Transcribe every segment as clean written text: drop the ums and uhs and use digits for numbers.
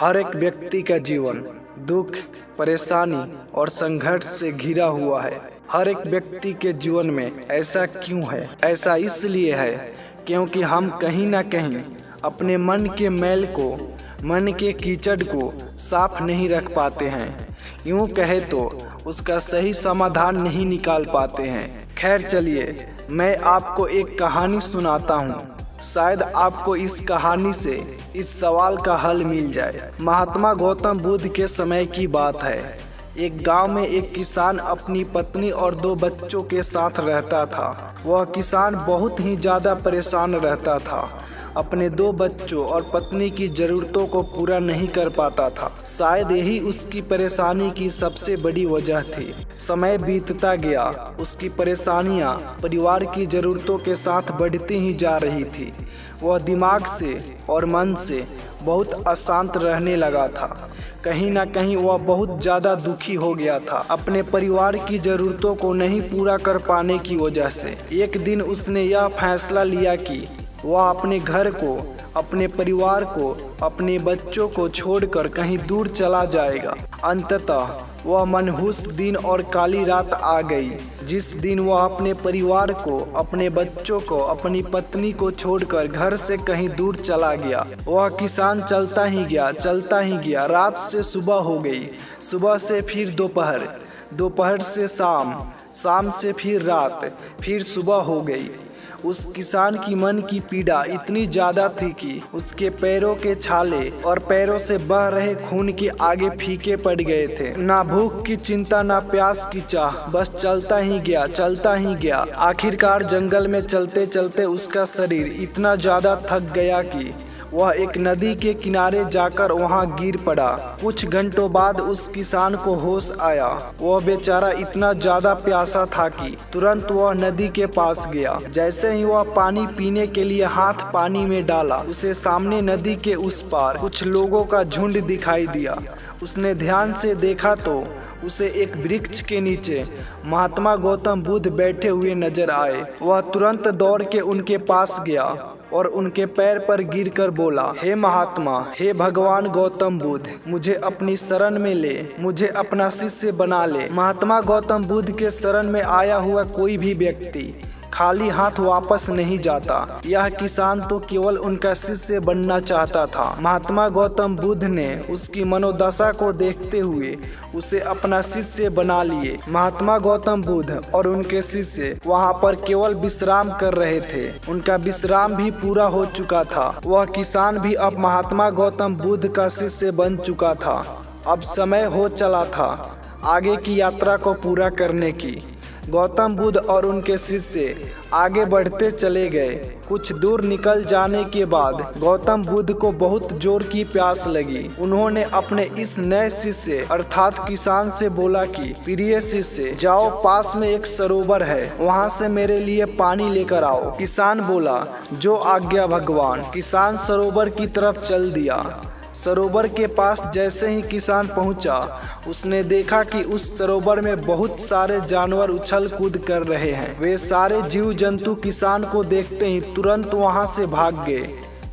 हर एक व्यक्ति का जीवन दुख, परेशानी और संघर्ष से घिरा हुआ है। हर एक व्यक्ति के जीवन में ऐसा क्यों है? ऐसा इसलिए है क्योंकि हम कहीं ना कहीं अपने मन के मैल को, मन के कीचड़ को साफ नहीं रख पाते हैं। यूँ कहे तो उसका सही समाधान नहीं निकाल पाते हैं। खैर चलिए, मैं आपको एक कहानी सुनाता हूँ। शायद आपको इस कहानी से इस सवाल का हल मिल जाए। महात्मा गौतम बुद्ध के समय की बात है। एक गांव में एक किसान अपनी पत्नी और 2 बच्चों के साथ रहता था। वह किसान बहुत ही ज़्यादा परेशान रहता था। अपने 2 बच्चों और पत्नी की ज़रूरतों को पूरा नहीं कर पाता था। शायद यही उसकी परेशानी की सबसे बड़ी वजह थी। समय बीतता गया, उसकी परेशानियां परिवार की ज़रूरतों के साथ बढ़ती ही जा रही थी। वह दिमाग से और मन से बहुत अशांत रहने लगा था। कहीं ना कहीं वह बहुत ज़्यादा दुखी हो गया था अपने परिवार की ज़रूरतों को नहीं पूरा कर पाने की वजह से। एक दिन उसने यह फैसला लिया कि वह अपने घर को, अपने परिवार को, अपने बच्चों को छोड़कर कहीं दूर चला जाएगा। अंततः वह मनहूस दिन और काली रात आ गई, जिस दिन वह अपने परिवार को, अपने बच्चों को, अपनी पत्नी को छोड़कर घर से कहीं दूर चला गया। वह किसान चलता ही गया, चलता ही गया। रात से सुबह हो गई, सुबह से फिर दोपहर, दोपहर से शाम, शाम से फिर रात, फिर सुबह हो गई। उस किसान की मन की पीड़ा इतनी ज्यादा थी कि उसके पैरों के छाले और पैरों से बह रहे खून के आगे फीके पड़ गए थे। ना भूख की चिंता, ना प्यास की चाह, बस चलता ही गया, चलता ही गया। आखिरकार जंगल में चलते चलते उसका शरीर इतना ज्यादा थक गया कि वह एक नदी के किनारे जाकर वहां गिर पड़ा। कुछ घंटों बाद उस किसान को होश आया। वह बेचारा इतना ज्यादा प्यासा था कि तुरंत वह नदी के पास गया। जैसे ही वह पानी पीने के लिए हाथ पानी में डाला, उसे सामने नदी के उस पार कुछ लोगों का झुंड दिखाई दिया। उसने ध्यान से देखा तो उसे एक वृक्ष के नीचे महात्मा गौतम बुद्ध बैठे हुए नजर आए। वह तुरंत दौड़ के उनके पास गया और उनके पैर पर गिरकर बोला, हे महात्मा, हे भगवान गौतम बुद्ध, मुझे अपनी शरण में ले, मुझे अपना शिष्य बना ले। महात्मा गौतम बुद्ध के शरण में आया हुआ कोई भी व्यक्ति खाली हाथ वापस नहीं जाता। यह किसान तो केवल उनका शिष्य बनना चाहता था। महात्मा गौतम बुद्ध ने उसकी मनोदशा को देखते हुए उसे अपना शिष्य बना लिए। महात्मा गौतम बुद्ध और उनके शिष्य वहां पर केवल विश्राम कर रहे थे। उनका विश्राम भी पूरा हो चुका था। वह किसान भी अब महात्मा गौतम बुद्ध का शिष्य बन चुका था। अब समय हो चला था आगे की यात्रा को पूरा करने की। गौतम बुद्ध और उनके शिष्य आगे बढ़ते चले गए। कुछ दूर निकल जाने के बाद गौतम बुद्ध को बहुत जोर की प्यास लगी। उन्होंने अपने इस नए शिष्य अर्थात किसान से बोला कि प्रिय शिष्य, जाओ, पास में एक सरोवर है, वहां से मेरे लिए पानी लेकर आओ। किसान बोला, जो आज्ञा भगवान। किसान सरोवर की तरफ चल दिया। सरोवर के पास जैसे ही किसान पहुंचा, उसने देखा कि उस सरोवर में बहुत सारे जानवर उछल कूद कर रहे हैं। वे सारे जीव जंतु किसान को देखते ही तुरंत वहां से भाग गए।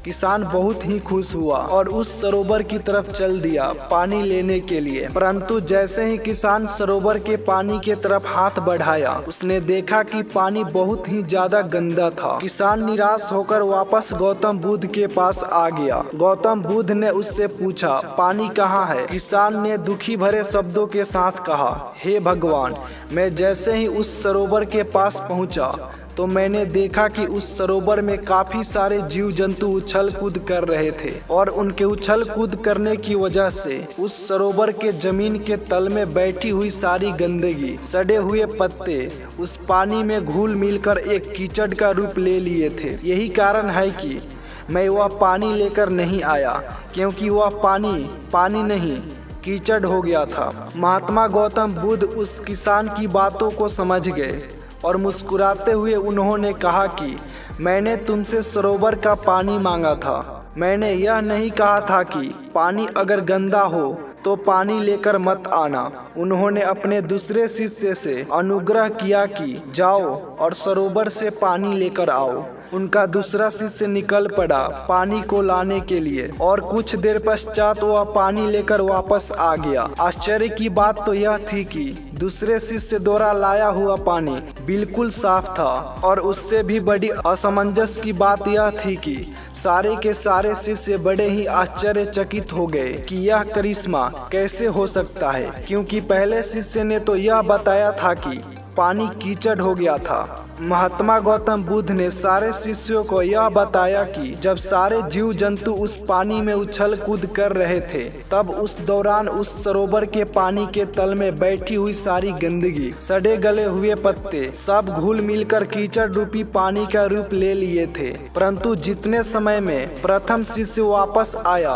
किसान बहुत ही खुश हुआ और उस सरोवर की तरफ चल दिया पानी लेने के लिए। परंतु जैसे ही किसान सरोवर के पानी के तरफ हाथ बढ़ाया, उसने देखा कि पानी बहुत ही ज्यादा गंदा था। किसान निराश होकर वापस गौतम बुद्ध के पास आ गया। गौतम बुद्ध ने उससे पूछा, पानी कहाँ है? किसान ने दुखी भरे शब्दों के साथ कहा, हे भगवान, मैं जैसे ही उस सरोवर के पास पहुंचा तो मैंने देखा कि उस सरोवर में काफी सारे जीव जंतु उछल कूद कर रहे थे और उनके उछल कूद करने की वजह से उस सरोवर के जमीन के तल में बैठी हुई सारी गंदगी, सड़े हुए पत्ते उस पानी में घुल मिलकर एक कीचड़ का रूप ले लिए थे। यही कारण है कि मैं वह पानी लेकर नहीं आया, क्योंकि वह पानी नहीं, कीचड़ हो गया था। महात्मा गौतम बुद्ध उस किसान की बातों को समझ गए और मुस्कुराते हुए उन्होंने कहा कि मैंने तुमसे सरोवर का पानी मांगा था। मैंने यह नहीं कहा था कि पानी अगर गंदा हो तो पानी लेकर मत आना। उन्होंने अपने दूसरे शिष्य से अनुग्रह किया कि जाओ और सरोवर से पानी लेकर आओ। उनका दूसरा शिष्य निकल पड़ा पानी को लाने के लिए और कुछ देर पश्चात वह पानी लेकर वापस आ गया। आश्चर्य की बात तो यह थी कि दूसरे शिष्य द्वारा लाया हुआ पानी बिल्कुल साफ था और उससे भी बड़ी असमंजस की बात यह थी कि सारे के सारे शिष्य बड़े ही आश्चर्यचकित हो गए कि यह करिश्मा कैसे हो सकता है, क्योंकि पहले शिष्य ने तो यह बताया था कि पानी कीचड़ हो गया था। महात्मा गौतम बुद्ध ने सारे शिष्यों को यह बताया कि जब सारे जीव जंतु उस पानी में उछल कूद कर रहे थे, तब उस दौरान उस सरोवर के पानी के तल में बैठी हुई सारी गंदगी, सड़े गले हुए पत्ते सब घुल मिलकर कीचड़ रूपी पानी का रूप ले लिए थे। परंतु जितने समय में प्रथम शिष्य वापस आया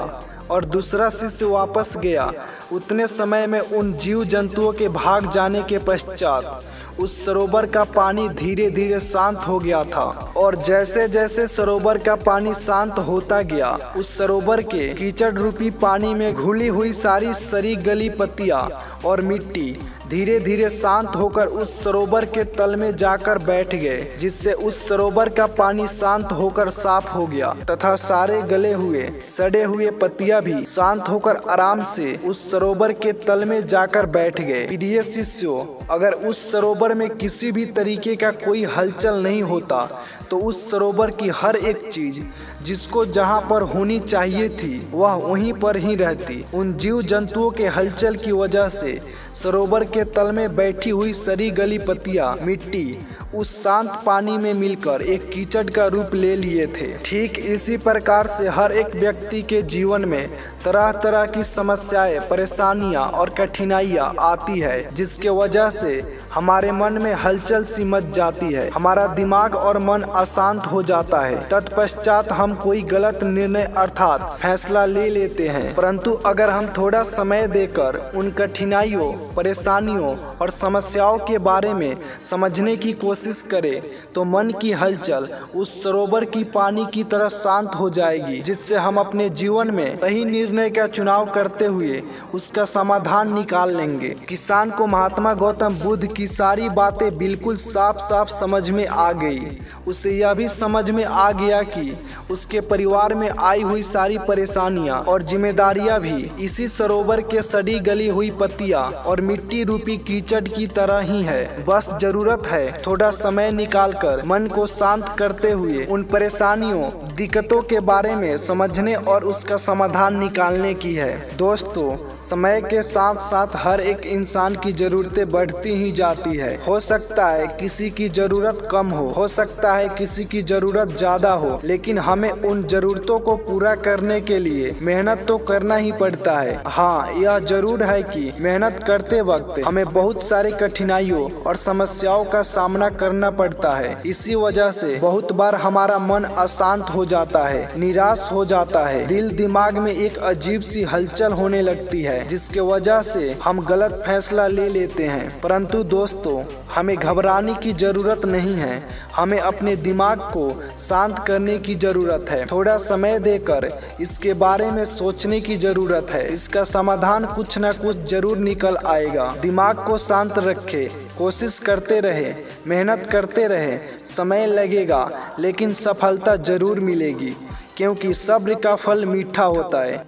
और दूसरा शिष्य वापस गया, उतने समय में उन जीव जंतुओं के भाग जाने के पश्चात उस सरोवर का पानी धीरे धीरे शांत हो गया था। और जैसे जैसे सरोवर का पानी शांत होता गया, उस सरोवर के कीचड़ रूपी पानी में घुली हुई सारी सड़ी गली पत्तियां और मिट्टी धीरे धीरे शांत होकर उस सरोवर के तल में जाकर बैठ गए, जिससे उस सरोवर का पानी शांत होकर साफ हो गया तथा सारे गले हुए सड़े हुए पत्तियां भी शांत होकर आराम से उस सरोवर के तल में जाकर बैठ गए। प्रिय शिष्यों, अगर उस सरोवर में किसी भी तरीके का कोई हलचल नहीं होता तो उस सरोवर की हर एक चीज जिसको जहाँ पर होनी चाहिए थी वह वहीं पर ही रहती। उन जीव जंतुओं के हलचल की वजह से सरोवर के तल में बैठी हुई सड़ी गली पत्तियां, मिट्टी उस शांत पानी में मिलकर एक कीचड़ का रूप ले लिए थे। ठीक इसी प्रकार से हर एक व्यक्ति के जीवन में तरह तरह की समस्याएं, परेशानियां और कठिनाइयां आती है, जिसके वजह से हमारे मन में हलचल सी मच जाती है, हमारा दिमाग और मन अशांत हो जाता है। तत्पश्चात हम कोई गलत निर्णय अर्थात फैसला ले लेते हैं। परंतु अगर हम थोड़ा समय देकर उन कठिनाइयों, परेशानियों और समस्याओं के बारे में समझने की कोशिश करें तो मन की हलचल उस सरोवर की पानी की तरह शांत हो जाएगी, जिससे हम अपने जीवन में सही निर्णय का चुनाव करते हुए उसका समाधान निकाल लेंगे। किसान को महात्मा गौतम बुद्ध की सारी बातें बिल्कुल साफ साफ समझ में आ गई। उसे यह भी समझ में आ गया कि उसके परिवार में आई हुई सारी परेशानियां और जिम्मेदारियां भी इसी सरोवर के सड़ी गली हुई पत्तियां और मिट्टी रूपी कीचड़ की तरह ही है। बस जरूरत है थोड़ा समय निकालकर मन को शांत करते हुए उन परेशानियों, दिक्कतों के बारे में समझने और उसका समाधान निकालने की है। दोस्तों, समय के साथ साथ हर एक इंसान की जरूरतें बढ़ती ही जाती है। हो सकता है किसी की जरूरत कम हो सकता है किसी की जरूरत ज्यादा हो, लेकिन हमें उन जरूरतों को पूरा करने के लिए मेहनत तो करना ही पड़ता है। हाँ, यह जरूर है कि मेहनत करते वक्त हमें बहुत सारी कठिनाइयों और समस्याओं का सामना करना पड़ता है। इसी वजह से बहुत बार हमारा मन अशांत हो जाता है, निराश हो जाता है, दिल दिमाग में एक अजीब सी हलचल होने लगती है, जिसके वजह से हम गलत फैसला ले लेते हैं। परंतु दोस्तों, हमें घबराने की जरूरत नहीं है, हमें अपने दिमाग को शांत करने की जरूरत है। थोड़ा समय देकर इसके बारे में सोचने की जरूरत है। इसका समाधान कुछ न कुछ जरूर निकल आएगा। दिमाग को शांत रखे, कोशिश करते रहे, मेहनत करते रहे। समय लगेगा लेकिन सफलता जरूर मिलेगी, क्योंकि सब्र का फल मीठा होता है।